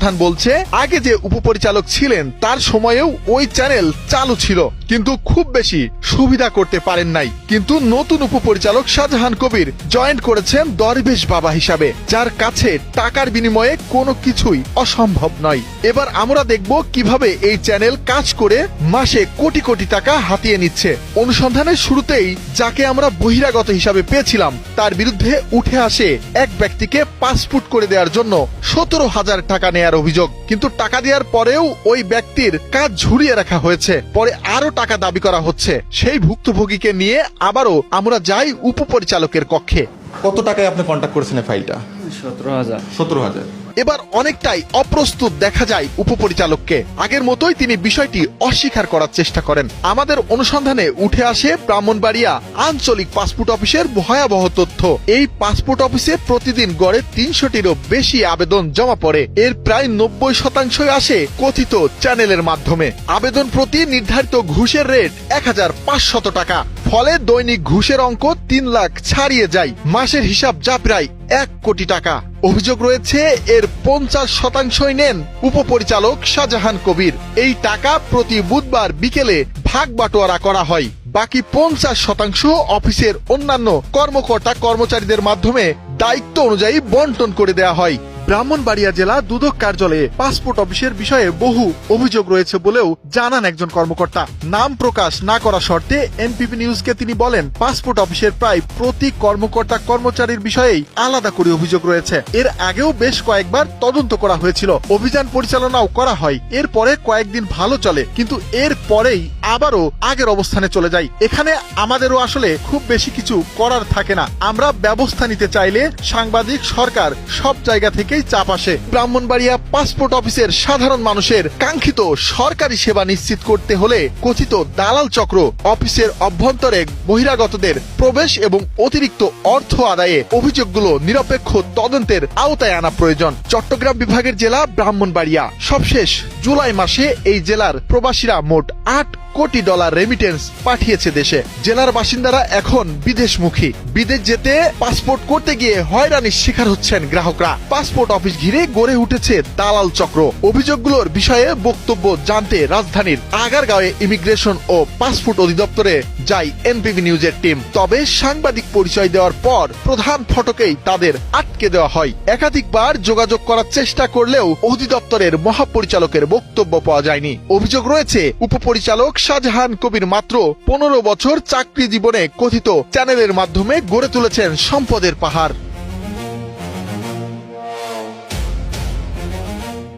প্রধান বলছে, আগে যে উপপরিচালক ছিলেন তার সময়েও ওই চ্যানেল চালু ছিল, কিন্তু খুব বেশি সুবিধা করতে পারেন নাই। কিন্তু নতুন উপপরিচালক শাহজাহান কবির জয়েন্ট করেছেন দরবেশ বাবা হিসাবে, যার কাছে টাকার বিনিময়ে কোনো কিছুই অসম্ভব নয়। এবার আমরা দেখব কিভাবে এই চ্যানেল কাজ করে মাসে কোটি কোটি টাকা হাতিয়ে নিচ্ছে। অনুসন্ধানের শুরুতেই যাকে আমরা বহিরাগত হিসাবে পেয়েছিলাম তার বিরুদ্ধে উঠে আসে এক ব্যক্তিকে পাসপোর্ট করে দেওয়ার জন্য 17,000 টাকা নেয়ার অভিযোগ। কিন্তু টাকা দেওয়ার পরেও ওই ব্যক্তির কাজ ঝুলিয়ে রাখা হয়েছে, পরে আরো টাকা দাবি করা হচ্ছে। সেই ভুক্তভোগীকে নিয়ে আবারও আমরা যাই উপপরিচালকের কক্ষে। কত টাকায় আপনি কন্ট্যাক্ট করেছেন ফাইলটা? 17,000। এবার অনেকটাই অপ্রস্তুত দেখা যায় উপপরিচালককে। আগের মতোই তিনি বিষয়টি অস্বীকার করার চেষ্টা করেন। আমাদের অনুসন্ধানে উঠে আসে ব্রাহ্মণবাড়িয়া আঞ্চলিক পাসপোর্ট অফিসের ভয়াবহ তথ্য। এই পাসপোর্ট অফিসে প্রতিদিন গড়ে 300টিরও বেশি আবেদন জমা পড়ে। এর প্রায় 90% আসে কথিত চ্যানেলের মাধ্যমে। আবেদন প্রতি নির্ধারিত ঘুষের রেট 1,500 টাকা। ফলে দৈনিক ঘুষের অঙ্ক 3 লাখ ছাড়িয়ে যায়। মাসের হিসাব যা প্রায় 1 কোটি টাকা। অভিযোগ রয়েছে এর 50% নেন উপপরিচালক শাহজাহান কবির। এই টাকা প্রতি বুধবার বিকেলে ভাগ বাটোয়ারা করা হয়। বাকি 50% অফিসের অন্যান্য কর্মকর্তা কর্মচারীদের মাধ্যমে দায়িত্ব অনুযায়ী বন্টন করে দেওয়া হয়। ব্রাহ্মণবাড়িয়া জেলা দুদক কার্যালয়ে পাসপোর্ট অফিসের বিষয়ে বহু অভিযোগ রয়েছে বলেও জানান একজন কর্মকর্তা। নাম প্রকাশ না করা শর্তে এনপিপি নিউজকে তিনি বলেন, পাসপোর্ট অফিসের প্রায় প্রতি কর্মকর্তা কর্মচারীর বিষয়েই আলাদা করে অভিযোগ রয়েছে। এর আগেও বেশ কয়েকবার তদন্ত করা হয়েছিল, অভিযান পরিচালনাও করা হয়। এরপরে কয়েকদিন ভালো চলে, কিন্তু এর পরেই আবারও আগের অবস্থানে চলে যায়। এখানে আমাদেরও আসলে খুব বেশি কিছু করার থাকে না। আমরা ব্যবস্থা নিতে চাইলে সাংবাদিক, সরকার সব জায়গা থেকে চাপ আসে। ব্রাহ্মণবাড়িয়া পাসপোর্ট অফিসের সাধারণ মানুষের কাঙ্ক্ষিত সরকারি সেবা নিশ্চিত করতে হলে কথিত দালাল চক্র অফিসের অভ্যন্তরে বহিরাগতদের প্রবেশ এবং অতিরিক্ত অর্থ আদায়ে অভিযোগগুলো নিরপেক্ষ তদন্তের আওতায় আনা প্রয়োজন। চট্টগ্রাম বিভাগের জেলা ব্রাহ্মণবাড়িয়া। সবশেষ জুলাই মাসে এই জেলার প্রবাসীরা মোট $8 কোটি রেমিটেন্স পাঠিয়েছে দেশে। জেলার বাসিন্দারা এখন বিদেশমুখী। বিদেশ যেতে পাসপোর্ট করতে গিয়ে হয়রানির শিকার হচ্ছেন গ্রাহকরা। পাসপোর্ট অফিস ঘিরে গড়ে উঠেছে দালাল চক্র। অভিযোগগুলোর বিষয়ে বক্তব্য জানতে রাজধানীর আগারগাঁওয়ে ইমিগ্রেশন ও পাসপোর্ট অধিদপ্তরে যায় এনপিবি নিউজের টিম। তবে সাংবাদিক পরিচয় দেওয়ার পর প্রধান ফটকেই তাদের আটকে দেওয়া হয়। একাধিকবার যোগাযোগ করার চেষ্টা করলেও অধিদপ্তরের মহাপরিচালকের বক্তব্য পাওয়া যায়নি। অভিযোগ রয়েছে উপপরিচালক শাহজাহান কবির মাত্র 15 বছর চাকরি জীবনে কথিত চ্যানেলের মাধ্যমে গড়ে তুলেছেন সম্পদের পাহাড়।